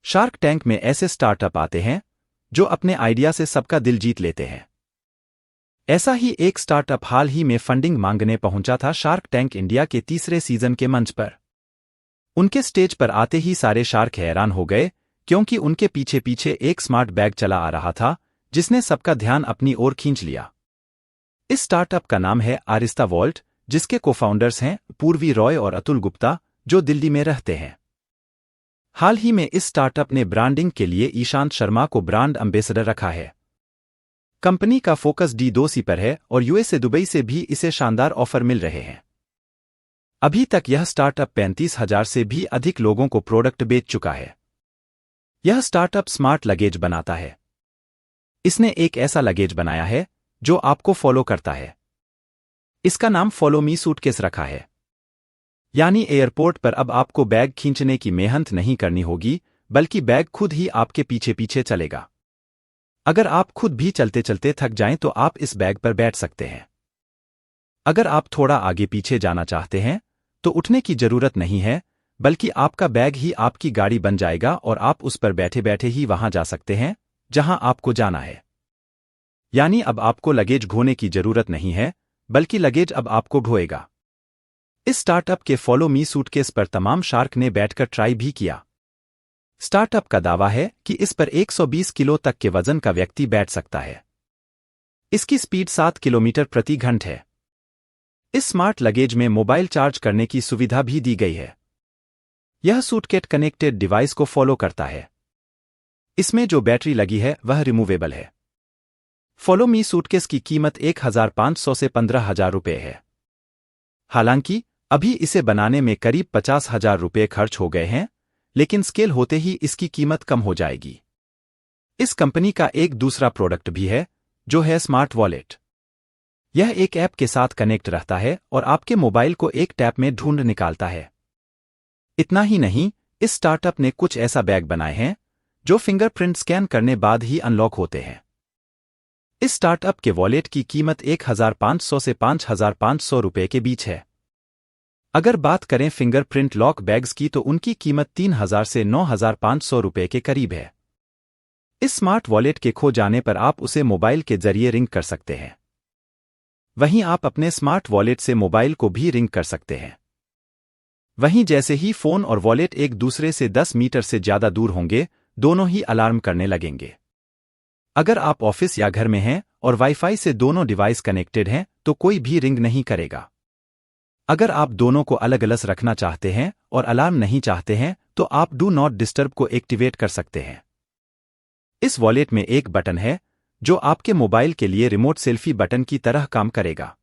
Shark tank में ऐसे startup आते हैं जो अपने आइडिया से सबका दिल जीत लेते हैं। ऐसा ही एक स्टार्टअप हाल ही में फंडिंग मांगने पहुंचा था शार्क टैंक इंडिया के तीसरे सीजन के मंच पर। उनके स्टेज पर आते ही सारे शार्क हैरान हो गए, क्योंकि उनके पीछे पीछे एक स्मार्ट बैग चला आ रहा था जिसने सबका ध्यान अपनी ओर खींच लिया। इस स्टार्टअप का नाम है आरिस्ता वॉल्ट, जिसके कोफाउंडर्स हैं पूर्वी रॉय और अतुल गुप्ता, जो दिल्ली में रहते हैं। हाल ही में इस स्टार्टअप ने ब्रांडिंग के लिए ईशांत शर्मा को ब्रांड एम्बेसडर रखा है। कंपनी का फोकस D2C पर है और यूएसए दुबई से भी इसे शानदार ऑफर मिल रहे हैं। अभी तक यह स्टार्टअप 35,000 से भी अधिक लोगों को प्रोडक्ट बेच चुका है। यह स्टार्टअप स्मार्ट लगेज बनाता है। इसने एक ऐसा लगेज बनाया है जो आपको फॉलो करता है। इसका नाम फॉलो मी सूटकेस रखा है। यानी एयरपोर्ट पर अब आपको बैग खींचने की मेहनत नहीं करनी होगी, बल्कि बैग खुद ही आपके पीछे पीछे चलेगा। अगर आप खुद भी चलते चलते थक जाएं तो आप इस बैग पर बैठ सकते हैं। अगर आप थोड़ा आगे पीछे जाना चाहते हैं तो उठने की जरूरत नहीं है, बल्कि आपका बैग ही आपकी गाड़ी बन जाएगा और आप उस पर बैठे बैठे ही वहां जा सकते हैं जहां आपको जाना है। यानी अब आपको लगेज ढोने की जरूरत नहीं है, बल्कि लगेज अब आपको ढोएगा। इस स्टार्टअप के फॉलो मी सूटकेस पर तमाम शार्क ने बैठकर ट्राई भी किया। स्टार्टअप का दावा है कि इस पर 120 किलो तक के वजन का व्यक्ति बैठ सकता है। इसकी स्पीड 7 किलोमीटर प्रति घंटे है। इस स्मार्ट लगेज में मोबाइल चार्ज करने की सुविधा भी दी गई है। यह सूटकेस कनेक्टेड डिवाइस को फॉलो करता है। इसमें जो बैटरी लगी है वह रिमूवेबल है। फॉलो मी सूटकेस की कीमत 1,500 से 15,000 रुपये है। हालांकि अभी इसे बनाने में करीब 50,000 रुपये खर्च हो गए हैं, लेकिन स्केल होते ही इसकी कीमत कम हो जाएगी। इस कंपनी का एक दूसरा प्रोडक्ट भी है, जो है स्मार्ट वॉलेट। यह एक ऐप के साथ कनेक्ट रहता है और आपके मोबाइल को एक टैप में ढूंढ निकालता है। इतना ही नहीं, इस स्टार्टअप ने कुछ ऐसा बैग बनाए हैं जो फिंगरप्रिंट स्कैन करने बाद ही अनलॉक होते हैं। इस स्टार्टअप के वॉलेट की कीमत 1,500 से 5,500 रुपये के बीच है। अगर बात करें फिंगरप्रिंट लॉक बैग्स की तो उनकी कीमत 3,000 से 9,500 रुपये के करीब है। इस स्मार्ट वॉलेट के खो जाने पर आप उसे मोबाइल के जरिए रिंग कर सकते हैं। वहीं आप अपने स्मार्ट वॉलेट से मोबाइल को भी रिंग कर सकते हैं। वहीं जैसे ही फोन और वॉलेट एक दूसरे से 10 मीटर से ज्यादा दूर होंगे, दोनों ही अलार्म करने लगेंगे। अगर आप ऑफिस या घर में हैं और वाईफाई से दोनों डिवाइस कनेक्टेड हैं तो कोई भी रिंग नहीं करेगा। अगर आप दोनों को अलग अलग रखना चाहते हैं और अलार्म नहीं चाहते हैं तो आप डू नॉट डिस्टर्ब को एक्टिवेट कर सकते हैं। इस वॉलेट में एक बटन है जो आपके मोबाइल के लिए रिमोट सेल्फी बटन की तरह काम करेगा।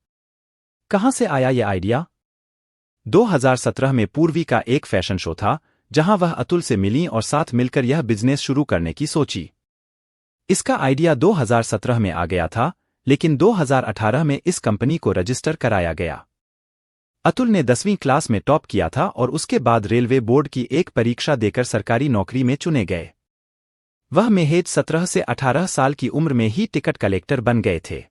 कहां से आया यह आइडिया? 2017 में पूर्वी का एक फैशन शो था जहां वह अतुल से मिली और साथ मिलकर यह बिजनेस शुरू करने की सोची। इसका आइडिया 2017 में आ गया था, लेकिन 2018 में इस कंपनी को रजिस्टर कराया गया। अतुल ने 10वीं क्लास में टॉप किया था और उसके बाद रेलवे बोर्ड की एक परीक्षा देकर सरकारी नौकरी में चुने गए। वह महज 17 से 18 साल की उम्र में ही टिकट कलेक्टर बन गए थे।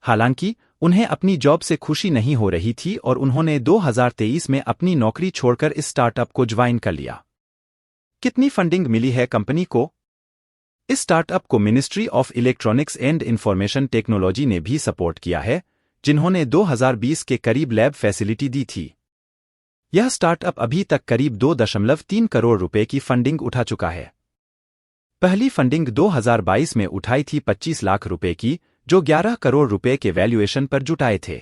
हालांकि उन्हें अपनी जॉब से खुशी नहीं हो रही थी और उन्होंने 2023 में अपनी नौकरी छोड़कर इस स्टार्टअप को ज्वाइन कर लिया। कितनी फंडिंग मिली है कंपनी को? इस स्टार्टअप को ministry of electronics and information technology ने भी सपोर्ट किया है, जिन्होंने 2020 के करीब लैब फैसिलिटी दी थी। यह स्टार्टअप अभी तक करीब 2.3 करोड़ रुपए की फंडिंग उठा चुका है। पहली फंडिंग 2022 में उठाई थी 25 लाख रुपए की, जो 11 करोड़ रुपए के वैल्यूएशन पर जुटाए थे।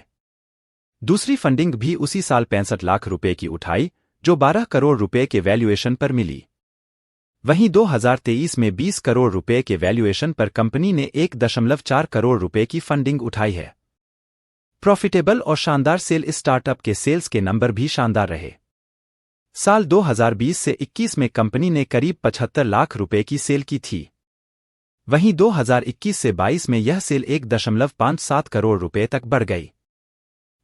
दूसरी फंडिंग भी उसी साल 65 लाख रुपए की उठाई, जो 12 करोड़ रुपए के वैल्यूएशन पर मिली। वहीं 2023 में 20 करोड़ रुपए के वैल्यूएशन पर कंपनी ने 1.4 करोड़ रुपए की फंडिंग उठाई है। प्रॉफिटेबल और शानदार सेल। इस स्टार्टअप के सेल्स के नंबर भी शानदार रहे। साल 2020 से 21 में कंपनी ने करीब 75 लाख रुपए की सेल की थी। वहीं 2021 से 22 में यह सेल 1.57 करोड़ रुपए तक बढ़ गई।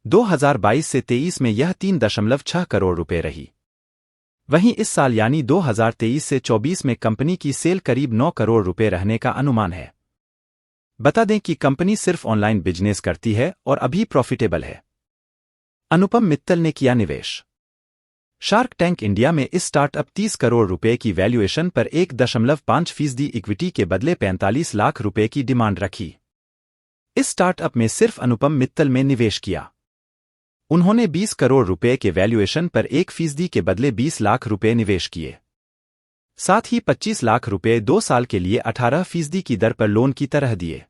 2022 से 23 में यह 3.6 करोड़ रुपए रही। वहीं इस साल यानी 2023 से 24 में कंपनी की सेल करीब 9 करोड़ रुपए रहने का अनुमान है। बता दें कि कंपनी सिर्फ ऑनलाइन बिजनेस करती है और अभी प्रॉफिटेबल है। अनुपम मित्तल ने किया निवेश। शार्क टैंक इंडिया में इस स्टार्टअप 30 करोड़ रुपए की वैल्यूएशन पर 1.5% इक्विटी के बदले 45 लाख रुपए की डिमांड रखी। इस स्टार्टअप में सिर्फ अनुपम मित्तल में निवेश किया। उन्होंने 20 करोड़ रुपए के वैल्यूएशन पर 1% के बदले 20 लाख रुपए निवेश किए। साथ ही 25 लाख रुपए 2 साल के लिए 18% की दर पर लोन की तरह दिए।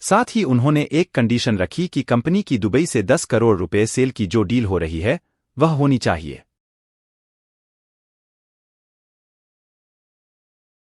साथ ही उन्होंने एक कंडीशन रखी कि कंपनी की दुबई से 10 करोड़ रुपए सेल की जो डील हो रही है वह होनी चाहिए।